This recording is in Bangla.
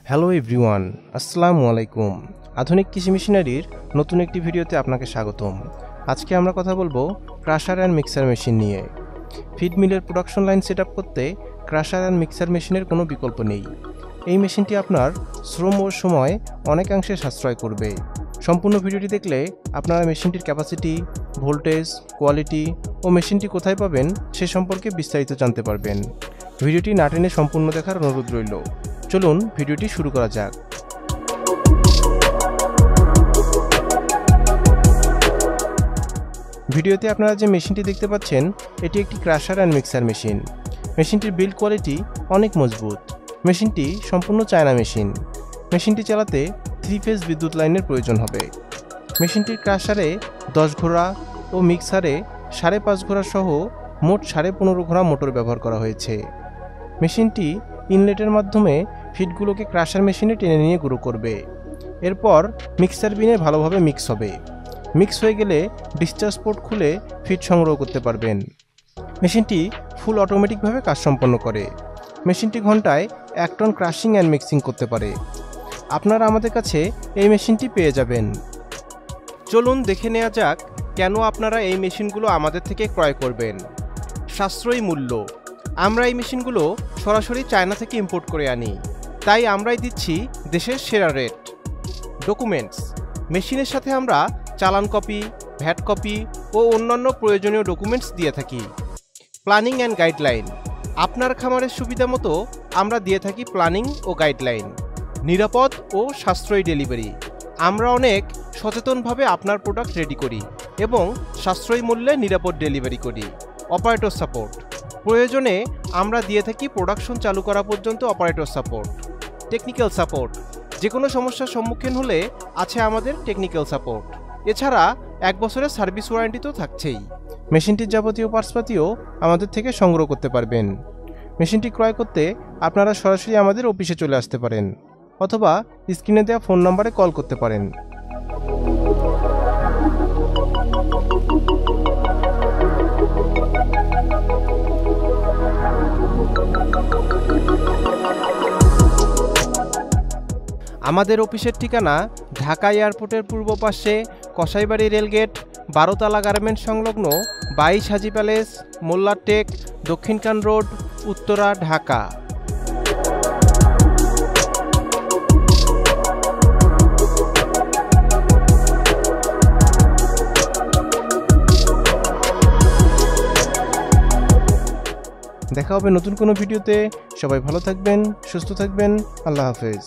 হ্যালো এভরিওয়ান, আসসালামু আলাইকুম। আধুনিক কৃষি মেশিনারির নতুন একটি ভিডিওতে আপনাকে স্বাগতম। আজকে আমরা কথা বলবো ক্রাশার অ্যান্ড মিক্সার মেশিন নিয়ে। ফিড মিলের প্রোডাকশন লাইন সেট আপ করতে ক্রাশার অ্যান্ড মিক্সার মেশিনের কোনো বিকল্প নেই। এই মেশিনটি আপনার শ্রম ও সময় অনেকাংশে সাশ্রয় করবে। সম্পূর্ণ ভিডিওটি দেখলে আপনারা মেশিনটির ক্যাপাসিটি, ভোল্টেজ, কোয়ালিটি ও মেশিনটি কোথায় পাবেন সে সম্পর্কে বিস্তারিত জানতে পারবেন। ভিডিওটি না টেনে সম্পূর্ণ দেখার অনুরোধ রইল। চলুন ভিডিওটি শুরু করা যাক। ভিডিওতে আপনারা যে মেশিনটি দেখতে পাচ্ছেন এটি একটি ক্রাশার অ্যান্ড মিক্সার মেশিন। মেশিনটির বিল্ড কোয়ালিটি অনেক মজবুত। মেশিনটি সম্পূর্ণ চায়না মেশিন। মেশিনটি চালাতে 3 ফেজ বিদ্যুৎ লাইনের প্রয়োজন হবে। মেশিনটির ক্রাশারে 10 ঘোড়া ও মিক্সারে 5.5 ঘোড়া সহ মোট 15.5 ঘোড়া মোটর ব্যবহার করা হয়েছে। মেশিনটি ইনলেটের মাধ্যমে ফিডগুলোকে ক্রাশার মেশিনে টেনে নিয়ে গুঁড়ো করবে। এরপর মিক্সার বিনে ভালোভাবে মিক্স হবে। মিক্স হয়ে গেলে ডিসচার্জ পোর্ট খুলে ফিড সংগ্রহ করতে পারবেন। মেশিনটি ফুল অটোমেটিকভাবে কাজ সম্পন্ন করে। মেশিনটি ঘন্টায় 1 টন ক্রাশিং অ্যান্ড মিক্সিং করতে পারে। আপনারা আমাদের কাছে এই মেশিনটি পেয়ে যাবেন। চলুন দেখে নেওয়া যাক কেন আপনারা এই মেশিনগুলো আমাদের থেকে ক্রয় করবেন। সাশ্রয়ী মূল্য। আমরা এই মেশিনগুলো সরাসরি চায়না থেকে ইম্পোর্ট করে আনি, তাই আমরাই দিচ্ছি দেশের সেরা রেট। ডকুমেন্টস। মেশিনের সাথে আমরা চালান কপি, ভ্যাট কপি ও অন্যান্য প্রয়োজনীয় ডকুমেন্টস দিয়ে থাকি। Planning and guideline. আপনার খামারের সুবিধা মতো আমরা দিয়ে থাকি প্ল্যানিং ও গাইডলাইন। নিরাপদ ও সাশ্রয়ী ডেলিভারি। আমরা অনেক সচেতনভাবে আপনার প্রোডাক্ট রেডি করি এবং সাশ্রয়ী মূল্যে নিরাপদ ডেলিভারি করি। Operator support. প্রয়োজনে আমরা দিয়ে থাকি প্রোডাকশন চালু করা পর্যন্ত অপারেটর সাপোর্ট। Technical support. যে কোনো সমস্যার সম্মুখীন হলে আছে আমাদের টেকনিক্যাল সাপোর্ট। এছাড়া 1 বছরের সার্ভিস ওয়ারেন্টি তো থাকছেই। মেশিনটির যাবতীয় পার্টসপাতিও আমাদের থেকে সংগ্রহ করতে পারবেন। মেশিনটি ক্রয় করতে আপনারা সরাসরি আমাদের অফিসে চলে আসতে পারেন অথবা স্ক্রিনে দেওয়া ফোন নম্বরে কল করতে পারেন। আমাদের অফিসের ঠিকানা ঢাকা এয়ারপোর্টের পূর্ব পাশে কসাইবাড়ি রেলগেট, 12 তলা গার্মেন্টস সংলগ্ন 22 হাজি প্যালেস, মোল্লার টেক, দক্ষিণকান রোড, উত্তরা, ঢাকা। দেখা হবে নতুন কোনো ভিডিওতে। সবাই ভালো থাকবেন, সুস্থ থাকবেন। আল্লাহ হাফেজ।